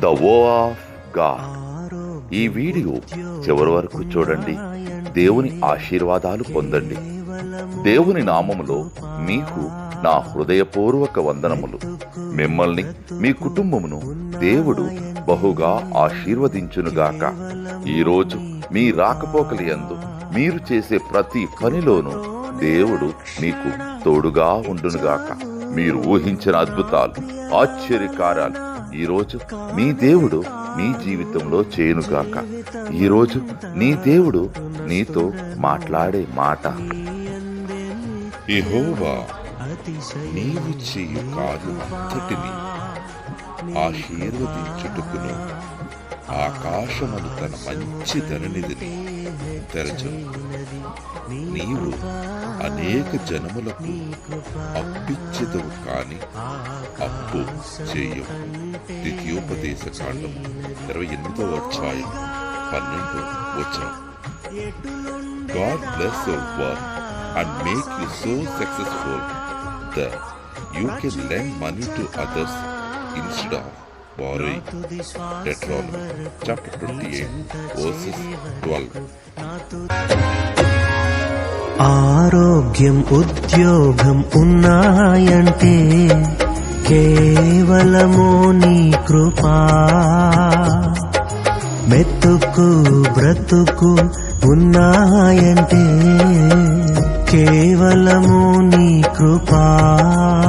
The వో of God. ఈ video చివరి వరకు చూడండి. దేవుని ఆశీర్వాదాలు పొందండి. దేవుని నామములో మీకు నా హృదయపూర్వక వందనములు. మిమ్మల్ని మీ కుటుంబమును దేవుడు బహుగా ఆశీర్వదించునుగాక. ఈరోజు మీ రాకపోకలి యందు మీరు చేసే ప్రతి పనిలోనూ దేవుడు మీకు తోడుగా ఉండునుగాక. మీరు ఊహించిన అద్భుతాలు, ఆశ్చర్యకార్యాలు ఈరోజు మీ దేవుడు మీ జీవితంలో చేయునుగాక. ఈరోజు నీ దేవుడు నీతో మాట్లాడే మాట, యెహోవా నీవు చేయు కార్యమంతటిని ఆశీర్వదించుటకును ఆకాశమును తన మంచి ధననిధిని తెరచును. నీవు అనేక జనములకు అప్పిచ్చెదవు కాని అప్పు చేయవు. ద్వితీయోపదేశ కాండం 28వ అధ్యాయం 12వ వచనం. God bless your work and make you so successful that you can lend money to others instead of borrowing. Deuteronomy chapter 28 verses 12. ఆరోగ్యం, ఉద్యోగం ఉన్నాయంటే కేవలము నీ కృపా. మెతుకు బ్రతుకు ఉన్నాయంటే కేవలము నీ కృపా.